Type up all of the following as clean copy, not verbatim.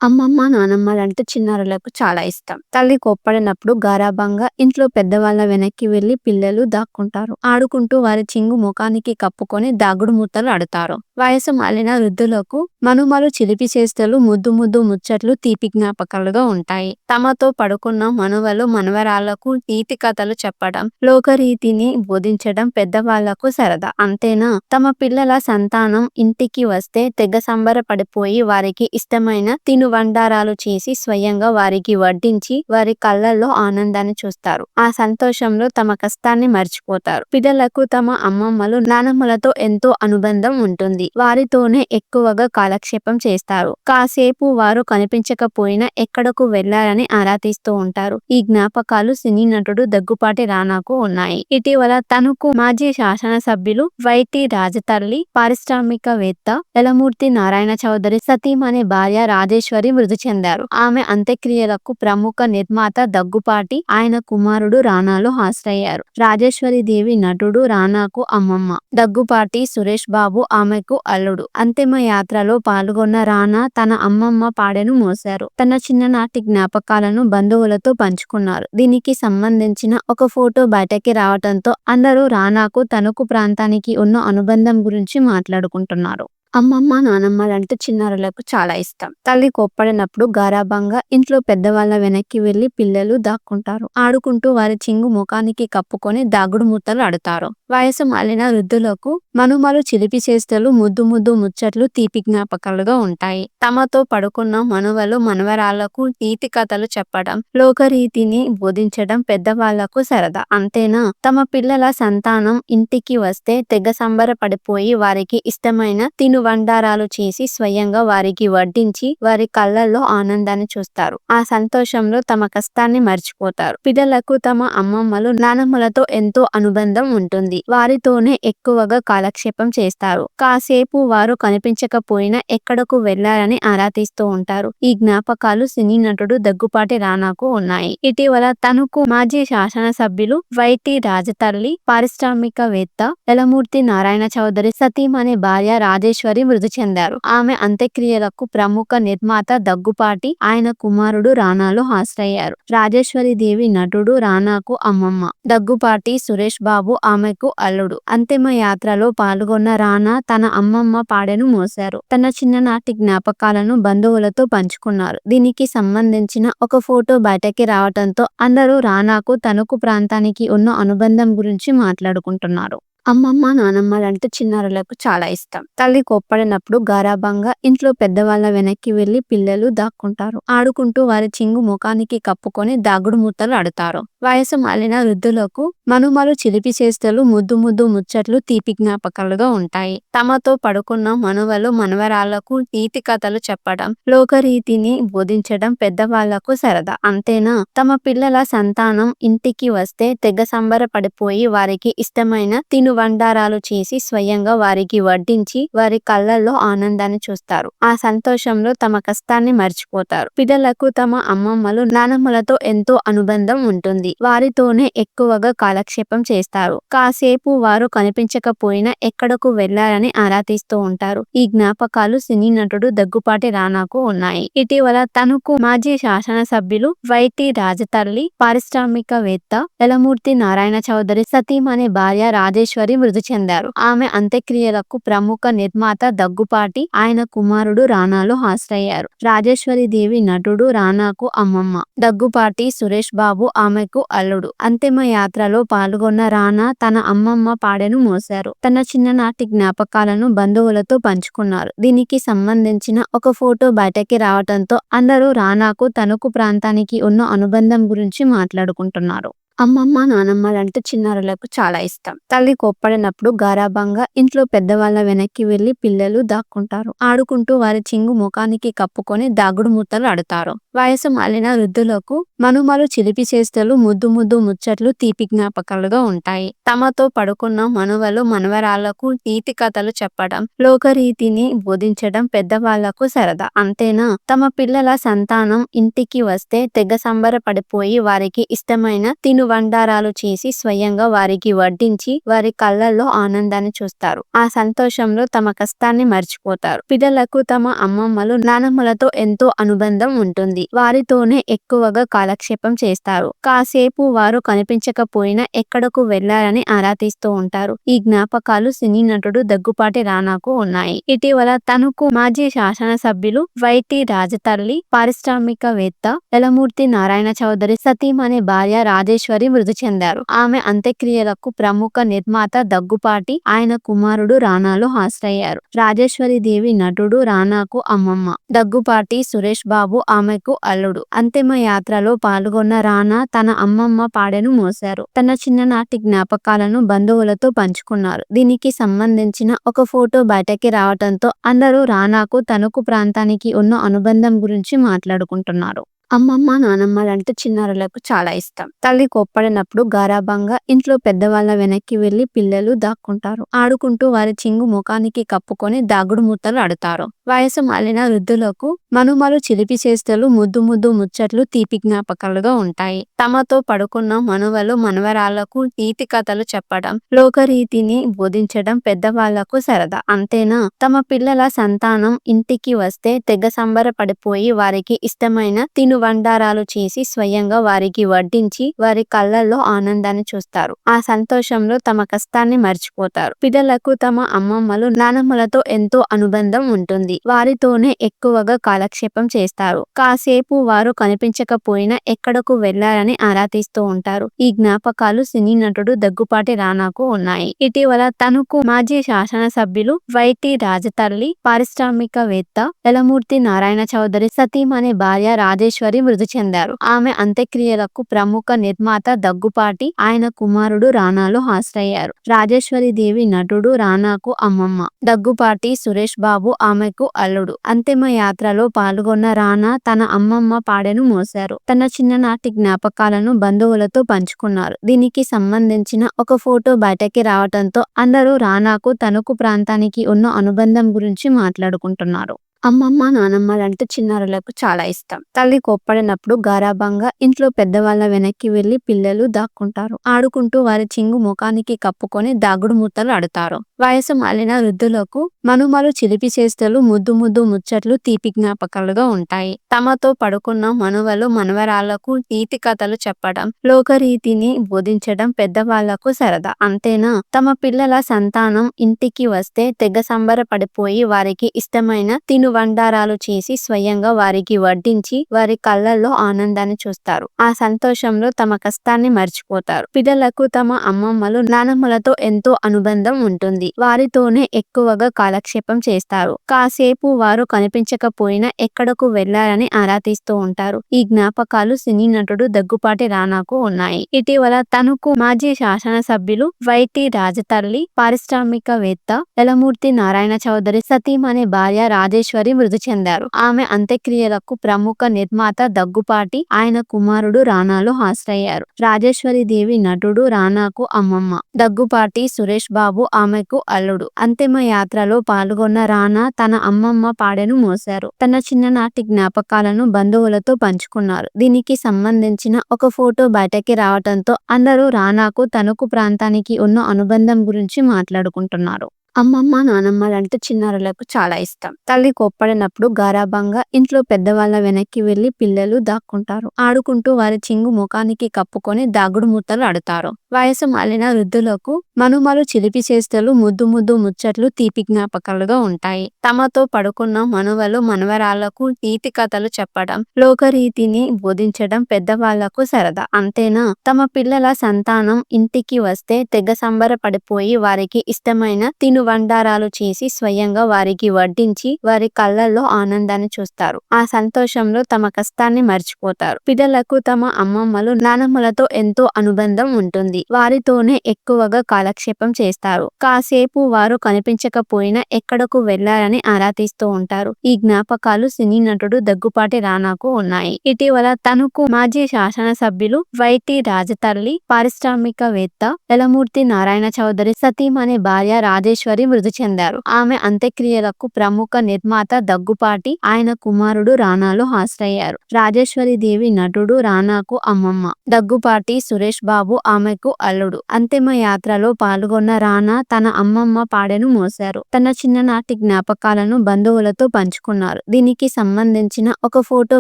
అమ్మమ్మ, నానమ్మలంటే చిన్నారులకు చాలా ఇష్టం. తల్లి కోప్పడినప్పుడు గారాబంగా ఇంట్లో పెద్దవాళ్ళ వెనక్కి వెళ్లి పిల్లలు దాక్కుంటారు. ఆడుకుంటూ వారి చింగు ముఖానికి కప్పుకొని దాగుడు మూతలు ఆడుతారు. వయసు మాలిన వృద్ధులకు మనుమలు చిలిపి చేష్టలు, ముద్దు ముద్దు ముచ్చట్లు తీపి జ్ఞాపకాలుగా ఉంటాయి. తమతో పడుకున్న మనువలు మనవరాళ్లకు నీతి కథలు చెప్పడం, లోకరీతిని బోధించడం పెద్దవాళ్లకు సరదా. అంతేనా, తమ పిల్లల సంతానం ఇంటికి వస్తే తెగ సంబరపడిపోయి వారికి ఇష్టమైన తినుబండారాలు చేసి స్వయంగా వారికి వడ్డించి వారి కళ్ళల్లో ఆనందాన్ని చూస్తారు. ఆ సంతోషంలో తమ కష్టాన్ని మర్చిపోతారు. పిల్లలకు తమ అమ్మమ్మలు, నానమ్మలతో ఎంతో అనుబంధం ఉంటుంది. వారితోనే ఎక్కువగా కాలక్షేపం చేస్తారు. కాసేపు వారు కనిపించకపోయినా ఎక్కడకు వెళ్లారని ఆరా తీస్తూ ఉంటారు. ఈ జ్ఞాపకాలు సినీ నటుడు దగ్గుపాటి రానాకు ఉన్నాయి. ఇటీవల తణుకు మాజీ శాసనసభ్యులు వైటి రాజతల్లి, పారిశ్రామికవేత్త యలమూర్తి నారాయణ చౌదరి సతీమణి భార్య రాజేశ్వరి మృతి చెందారు. ఆమె అంత్యక్రియలకు ప్రముఖ నిర్మాత దగ్గుపాటి, ఆయన కుమారుడు రానాలు హాజరయ్యారు. రాజేశ్వరి దేవి నటుడు రానాకు అమ్మమ్మ. దగ్గుపాటి సురేష్ బాబు ఆమెకు అల్లుడు. అంతిమ యాత్రలో పాల్గొన్న రానా తన అమ్మమ్మ పాడెను మోశారు. తన చిన్ననాటి జ్ఞాపకాలను బంధువులతో పంచుకున్నారు. దీనికి సంబంధించిన ఒక ఫోటో బయటకి రావడంతో అందరూ రానాకు తణుకు ప్రాంతానికి ఉన్న అనుబంధం గురించి మాట్లాడుకుంటున్నారు. అమ్మమ్మ, నానమ్మలంటే చిన్నారులకు చాలా ఇష్టం. తల్లి కోప్పడినప్పుడు గారాబంగా ఇంట్లో పెద్దవాళ్ళ వెనక్కి వెళ్లి పిల్లలు దాక్కుంటారు. ఆడుకుంటూ వారి చింగు ముఖానికి కప్పుకొని దాగుడు మూతలు ఆడుతారు. వయసు మాలిన వృద్ధులకు మనుమలు చిలిపి చేష్టలు, ముద్దు ముద్దు ముచ్చట్లు తీపి జ్ఞాపకాలుగా ఉంటాయి. తమతో పడుకున్న మనువలు మనవరాళ్లకు నీతి కథలు చెప్పడం, లోకరీతిని బోధించడం పెద్దవాళ్లకు సరదా. అంతేనా, తమ పిల్లల సంతానం ఇంటికి వస్తే తెగ సంబరపడిపోయి వారికి ఇష్టమైన తినుబండారాలు చేసి స్వయంగా వారికి వడ్డించి వారి కళ్ళల్లో ఆనందాన్ని చూస్తారు. ఆ సంతోషంలో తమ కష్టాన్ని మర్చిపోతారు. పిల్లలకు తమ అమ్మమ్మలు, నానమ్మలతో ఎంతో అనుబంధం ఉంటుంది. వారితోనే ఎక్కువగా కాలక్షేపం చేస్తారు. కాసేపు వారు కనిపించకపోయినా ఎక్కడకు వెళ్లారని ఆరా తీస్తూ ఉంటారు. ఈ జ్ఞాపకాలు సినీ నటుడు దగ్గుపాటి రానాకు ఉన్నాయి. ఇటీవల తణుకు మాజీ శాసనసభ్యులు వైటి రాజతల్లి, పారిశ్రామికవేత్త యలమూర్తి నారాయణ చౌదరి సతీమణి భార్య రాజేశ్వరి మృతి చెందారు. ఆమె అంత్యక్రియలకు ప్రముఖ నిర్మాత దగ్గుపాటి, ఆయన కుమారుడు రానాలు హాజరయ్యారు. రాజేశ్వరి దేవి నటుడు రానాకు అమ్మమ్మ. దగ్గుపాటి సురేష్ బాబు ఆమెకు అల్లుడు. అంతిమ యాత్రలో పాల్గొన్న రానా తన అమ్మమ్మ పాడెను మోశారు. తన చిన్ననాటి జ్ఞాపకాలను బంధువులతో పంచుకున్నారు. దీనికి సంబంధించిన ఒక ఫోటో బయటకి రావడంతో అందరూ రానాకు తణుకు ప్రాంతానికి ఉన్న అనుబంధం గురించి మాట్లాడుకుంటున్నారు. అమ్మమ్మ, నానమ్మలంటే చిన్నారులకు చాలా ఇష్టం. తల్లి కోప్పడినప్పుడు గారాబంగా ఇంట్లో పెద్దవాళ్ళ వెనక్కి వెళ్లి పిల్లలు దాక్కుంటారు. ఆడుకుంటూ వారి చింగు ముఖానికి కప్పుకొని దాగుడు మూతలు ఆడుతారు. వయసు మాలిన వృద్ధులకు మనుమలు చిలిపి చేష్టలు, ముద్దు ముద్దు ముచ్చట్లు తీపి జ్ఞాపకాలుగా ఉంటాయి. తమతో పడుకున్న మనువలు మనవరాళ్లకు నీతి కథలు చెప్పడం, లోకరీతిని బోధించడం పెద్దవాళ్లకు సరదా. అంతేనా, తమ పిల్లల సంతానం ఇంటికి వస్తే తెగ సంబరపడిపోయి వారికి ఇష్టమైన తినుబండారాలు చేసి స్వయంగా వారికి వడ్డించి వారి కళ్ళల్లో ఆనందాన్ని చూస్తారు. ఆ సంతోషంలో తమ కష్టాన్ని మర్చిపోతారు. పిల్లలకు తమ అమ్మమ్మలు, నానమ్మలతో ఎంతో అనుబంధం ఉంటుంది. వారితోనే ఎక్కువగా కాలక్షేపం చేస్తారు. కాసేపు వారు కనిపించకపోయినా ఎక్కడకు వెళ్లారని ఆరా తీస్తూ ఉంటారు. ఈ జ్ఞాపకాలు సినీ నటుడు దగ్గుపాటి రానాకు ఉన్నాయి. ఇటీవల తణుకు మాజీ శాసనసభ్యులు వైటి రాజతల్లి, పారిశ్రామికవేత్త యలమూర్తి నారాయణ చౌదరి సతీమణి భార్య రాజేశ్వరి మృతి చెందారు. ఆమె అంత్యక్రియలకు ప్రముఖ నిర్మాత దగ్గుపాటి, ఆయన కుమారుడు రానాలు హాజరయ్యారు. రాజేశ్వరి దేవి నటుడు రానాకు అమ్మమ్మ. దగ్గుపాటి సురేష్ బాబు ఆమెకు అల్లుడు. అంతిమ యాత్రలో పాల్గొన్న రానా తన అమ్మమ్మ పాడెను మోశారు. తన చిన్ననాటి జ్ఞాపకాలను బంధువులతో పంచుకున్నారు. దీనికి సంబంధించిన ఒక ఫోటో బయటకి రావడంతో అందరూ రానాకు తణుకు ప్రాంతానికి ఉన్న అనుబంధం గురించి మాట్లాడుకుంటున్నారు. అమ్మమ్మ, నానమ్మలంటే చిన్నారులకు చాలా ఇష్టం. తల్లి కోప్పడినప్పుడు గారాబంగా ఇంట్లో పెద్దవాళ్ళ వెనక్కి వెళ్లి పిల్లలు దాక్కుంటారు. ఆడుకుంటూ వారి చింగు ముఖానికి కప్పుకొని దాగుడు మూతలు ఆడుతారు. వయసు మాలిన వృద్ధులకు మనుమలు చిలిపి చేష్టలు, ముద్దు ముద్దు ముచ్చట్లు తీపి జ్ఞాపకాలుగా ఉంటాయి. తమతో పడుకున్న మనువలు మనవరాళ్లకు నీతి కథలు చెప్పడం, లోకరీతిని బోధించడం పెద్దవాళ్లకు సరదా. అంతేనా, తమ పిల్లల సంతానం ఇంటికి వస్తే తెగ సంబరపడిపోయి వారికి ఇష్టమైన తినుబండారాలు చేసి స్వయంగా వారికి వడ్డించి వారి కళ్ళల్లో ఆనందాన్ని చూస్తారు. ఆ సంతోషంలో తమ కష్టాన్ని మర్చిపోతారు. పిల్లలకు తమ అమ్మమ్మలు, నానమ్మలతో ఎంతో అనుబంధం ఉంటుంది. వారితోనే ఎక్కువగా కాలక్షేపం చేస్తారు. కాసేపు వారు కనిపించకపోయినా ఎక్కడకు వెళ్లారని ఆరా తీస్తూ ఉంటారు. ఈ జ్ఞాపకాలు సినీ నటుడు దగ్గుపాటి రానాకు ఉన్నాయి. ఇటీవల తణుకు మాజీ శాసనసభ్యులు వైటి రాజతల్లి, పారిశ్రామికవేత్త యలమూర్తి నారాయణ చౌదరి సతీమణి భార్య రాజేశ్వరి మృతి చెందారు. ఆమె అంత్యక్రియలకు ప్రముఖ నిర్మాత దగ్గుపాటి, ఆయన కుమారుడు రానాలు హాజరయ్యారు. రాజేశ్వరి దేవి నటుడు రానాకు అమ్మమ్మ. దగ్గుపాటి సురేష్ బాబు ఆమెకు అల్లుడు. అంతిమ యాత్రలో పాల్గొన్న రానా తన అమ్మమ్మ పాడెను మోశారు. తన చిన్ననాటి జ్ఞాపకాలను బంధువులతో పంచుకున్నారు. దీనికి సంబంధించిన ఒక ఫోటో బయటకి రావడంతో అందరూ రానాకు తణుకు ప్రాంతానికి ఉన్న అనుబంధం గురించి మాట్లాడుకుంటున్నారు. అమ్మమ్మ, నానమ్మలంటే చిన్నారులకు చాలా ఇష్టం. తల్లి కోప్పడినప్పుడు గారాబంగా ఇంట్లో పెద్దవాళ్ల వెనక్కి వెళ్లి పిల్లలు దాక్కుంటారు. ఆడుకుంటూ వారి చింగు ముఖానికి కప్పుకొని దాగుడు మూతలు ఆడుతారు. వయసు మాలిన వృద్ధులకు మనుమలు చిలిపి చేష్టలు, ముద్దు ముద్దు ముచ్చట్లు తీపి జ్ఞాపకాలుగా ఉంటాయి. తమతో పడుకున్న మనువలు మనవరాళ్లకు నీతి కథలు చెప్పడం, లోకరీతిని బోధించడం పెద్దవాళ్లకు సరదా. అంతేనా, తమ పిల్లల సంతానం ఇంటికి వస్తే తెగ సంబరపడిపోయి వారికి ఇష్టమైన తినుబండారాలు చేసి స్వయంగా వారికి వడ్డించి వారి కళ్ళల్లో ఆనందాన్ని చూస్తారు. ఆ సంతోషంలో తమ కష్టాన్ని మర్చిపోతారు. పిల్లలకు తమ అమ్మమ్మలు, నానమ్మలతో ఎంతో అనుబంధం ఉంటుంది. వారితోనే ఎక్కువగా కాలక్షేపం చేస్తారు. కాసేపు వారు కనిపించకపోయినా ఎక్కడకు వెళ్లారని ఆరా తీస్తూ ఉంటారు. ఈ జ్ఞాపకాలు సినీ నటుడు దగ్గుపాటి రానాకు ఉన్నాయి. ఇటీవల తణుకు మాజీ శాసనసభ్యులు వైటి రాజతల్లి, పారిశ్రామికవేత్త యలమూర్తి నారాయణ చౌదరి సతీమణి భార్య రాజేశ్వరి మృతి చెందారు. ఆమె అంత్యక్రియలకు ప్రముఖ నిర్మాత దగ్గుపాటి, ఆయన కుమారుడు రానాలు హాజరయ్యారు. రాజేశ్వరి దేవి నటుడు రానాకు అమ్మమ్మ. దగ్గుపాటి సురేష్ బాబు ఆమెకు అల్లుడు. అంతిమ యాత్రలో పాల్గొన్న రానా తన అమ్మమ్మ పాడెను మోశారు. తన చిన్ననాటి జ్ఞాపకాలను బంధువులతో పంచుకున్నారు. దీనికి సంబంధించిన ఒక ఫోటో బయటకి రావడంతో అందరూ రానాకు తణుకు ప్రాంతానికి ఉన్న అనుబంధం గురించి మాట్లాడుకుంటున్నారు. అమ్మమ్మ, నానమ్మలంటే చిన్నారులకు చాలా ఇష్టం. తల్లి కోప్పడినప్పుడు గారాబంగా ఇంట్లో పెద్దవాళ్ల వెనక్కి వెళ్లి పిల్లలు దాక్కుంటారు. ఆడుకుంటూ వారి చింగు ముఖానికి కప్పుకొని దాగుడు మూతలు ఆడుతారు. వయసు మాలిన వృద్ధులకు మనుమలు చిలిపి చేష్టలు, ముద్దు ముద్దు ముచ్చట్లు తీపి జ్ఞాపకాలుగా ఉంటాయి. తమతో పడుకున్న మనువలు మనవరాళ్లకు నీతి కథలు చెప్పడం, లోకరీతిని బోధించడం పెద్దవాళ్లకు సరదా. అంతేనా, తమ పిల్లల సంతానం ఇంటికి వస్తే తెగ సంబరపడిపోయి వారికి ఇష్టమైన తినుబండారాలు చేసి స్వయంగా వారికి వడ్డించి వారి కళ్ళల్లో ఆనందాన్ని చూస్తారు. ఆ సంతోషంలో తమ కష్టాన్ని మర్చిపోతారు. పిల్లలకు తమ అమ్మమ్మలు, నానమ్మలతో ఎంతో అనుబంధం ఉంటుంది. వారితోనే ఎక్కువగా కాలక్షేపం చేస్తారు. కాసేపు వారు కనిపించకపోయినా ఎక్కడకు వెళ్లారని ఆరా తీస్తూ ఉంటారు. ఈ జ్ఞాపకాలు సినీ నటుడు దగ్గుపాటి రానాకు ఉన్నాయి. ఇటీవల తణుకు మాజీ శాసనసభ్యులు వైటి రాజతల్లి, పారిశ్రామికవేత్త యలమూర్తి నారాయణ చౌదరి సతీమణి భార్య రాజేశ్వరి మృతి చెందారు. ఆమె అంత్యక్రియలకు ప్రముఖ నిర్మాత దగ్గుపాటి, ఆయన కుమారుడు రానాలు హాజరయ్యారు. రాజేశ్వరి దేవి నటుడు రానాకు అమ్మమ్మ. దగ్గుపాటి సురేష్ బాబు ఆమెకు అల్లుడు. అంతిమ యాత్రలో పాల్గొన్న రానా తన అమ్మమ్మ పాడెను మోశారు. తన చిన్ననాటి జ్ఞాపకాలను బంధువులతో పంచుకున్నారు. దీనికి సంబంధించిన ఒక ఫోటో బయటకి రావడంతో అందరూ రానాకు తణుకు ప్రాంతానికి ఉన్న అనుబంధం గురించి మాట్లాడుకుంటున్నారు. అమ్మమ్మ, నానమ్మలంటే చిన్నారులకు చాలా ఇష్టం. తల్లి కోప్పడినప్పుడు గారాబంగా ఇంట్లో పెద్దవాళ్ల వెనక్కి వెళ్లి పిల్లలు దాక్కుంటారు. ఆడుకుంటూ వారి చింగు ముఖానికి కప్పుకొని దాగుడు మూతలు ఆడుతారు. వయసు మాలిన వృద్ధులకు మనుమలు చిలిపి చేష్టలు, ముద్దు ముద్దు ముచ్చట్లు తీపి జ్ఞాపకాలుగా ఉంటాయి. తమతో పడుకున్న మనువలు మనవరాళ్లకు నీతి కథలు చెప్పడం, లోకరీతిని బోధించడం పెద్దవాళ్లకు సరదా. అంతేనా, తమ పిల్లల సంతానం ఇంటికి వస్తే తెగ సంబరపడిపోయి వారికి ఇష్టమైన తిను తినుబండారాలు చేసి స్వయంగా వారికి వడ్డించి వారి కళ్ళల్లో ఆనందాన్ని చూస్తారు. ఆ సంతోషంలో తమ కష్టాన్ని మర్చిపోతారు. పిల్లలకు తమ అమ్మమ్మలు నానమ్మలతో ఎంతో అనుబంధం ఉంటుంది. వారితోనే ఎక్కువగా కాలక్షేపం చేస్తారు. కాసేపు వారు కనిపించకపోయినా ఎక్కడకు వెళ్లారని ఆరా తీస్తూ ఉంటారు. ఈ జ్ఞాపకాలు సినీ నటుడు దగ్గుపాటి రానాకు ఉన్నాయి. ఇటీవల తనకు మాజీ శాసనసభ్యులు వైటి రాజతల్లి, పారిశ్రామికవేత్త యలమూర్తి నారాయణ చౌదరి సతీమణి భార్య రాజేశ్వరి మృతి చెందారు. ఆమె అంత్యక్రియలకు ప్రముఖ నిర్మాత దగ్గుపాటి, ఆయన కుమారుడు రానాలు హాజరయ్యారు. రాజేశ్వరి దేవి నటుడు రానాకు అమ్మమ్మ. దగ్గుపాటి సురేష్ బాబు ఆమెకు అల్లుడు. అంతిమ యాత్రలో పాల్గొన్న రానా తన అమ్మమ్మ పాడెను మోశారు. తన చిన్ననాటి జ్ఞాపకాలను బంధువులతో పంచుకున్నారు. దీనికి సంబంధించిన ఒక ఫోటో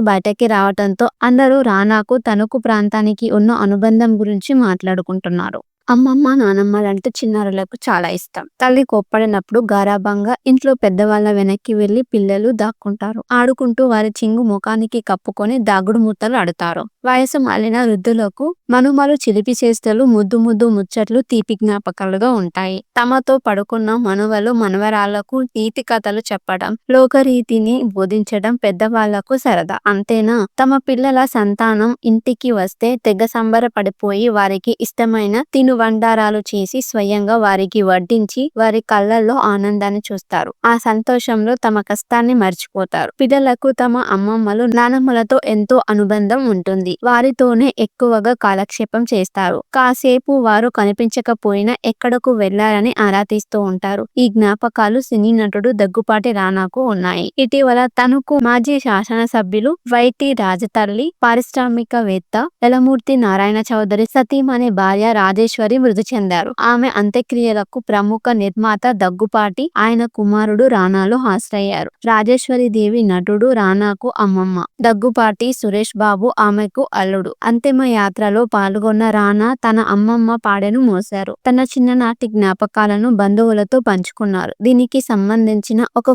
బయటకి రావడంతో అందరూ రానాకు తణుకు ప్రాంతానికి ఉన్న అనుబంధం గురించి మాట్లాడుకుంటున్నారు. అమ్మమ్మ, నానమ్మలంటే చిన్నారులకు చాలా ఇష్టం. తల్లి కోప్పడినప్పుడు గారాబంగా ఇంట్లో పెద్దవాళ్ళ వెనక్కి వెళ్లి పిల్లలు దాక్కుంటారు. ఆడుకుంటూ వారి చింగు ముఖానికి కప్పుకొని దాగుడు మూతలు ఆడుతారు. వయసు మాలిన వృద్ధులకు మనుమలు చిలిపి చేష్టలు, ముద్దు ముద్దు ముచ్చట్లు తీపి జ్ఞాపకాలుగా ఉంటాయి. తమతో పడుకున్న మనువలు మనవరాళ్లకు నీతి కథలు చెప్పడం, లోకరీతిని బోధించడం పెద్దవాళ్లకు సరదా. అంతేనా, తమ పిల్లల సంతానం ఇంటికి వస్తే తెగ సంబరపడిపోయి వారికి ఇష్టమైన తినుబండారాలు చేసి స్వయంగా వారికి వడ్డించి వారి కళ్ళల్లో ఆనందాన్ని చూస్తారు. ఆ సంతోషంలో తమ కష్టాన్ని మర్చిపోతారు. పిల్లలకు తమ అమ్మమ్మలు నానమ్మలతో ఎంతో అనుబంధం ఉంటుంది. వారితోనే ఎక్కువగా కాలక్షేపం చేస్తారు. కాసేపు వారు కనిపించకపోయినా ఎక్కడకు వెళ్లారని ఆరా తీస్తూ ఉంటారు. ఈ జ్ఞాపకాలు సినీ నటుడు దగ్గుపాటి రానాకు ఉన్నాయి. ఇటీవల తనకు మాజీ శాసనసభ్యులు వైటి రాజతల్లి, పారిశ్రామికవేత్త యలమూర్తి నారాయణ చౌదరి సతీమణి భార్య రాజేశ్వరి మృతి చెందారు. ఆమె అంత్యక్రియలకు ప్రముఖ నిర్మాత దగ్గుపాటి, ఆయన కుమారుడు రానాలు హాజరయ్యారు. రాజేశ్వరి దేవి నటుడు రానాకు అమ్మమ్మ. దగ్గుపాటి సురేష్ బాబు ఆమెకు అల్లుడు. అంతిమ యాత్రలో పాల్గొన్న రానా తన అమ్మమ్మ పాడెను మోశారు. తన చిన్ననాటి జ్ఞాపకాలను బంధువులతో పంచుకున్నారు. దీనికి సంబంధించిన ఒక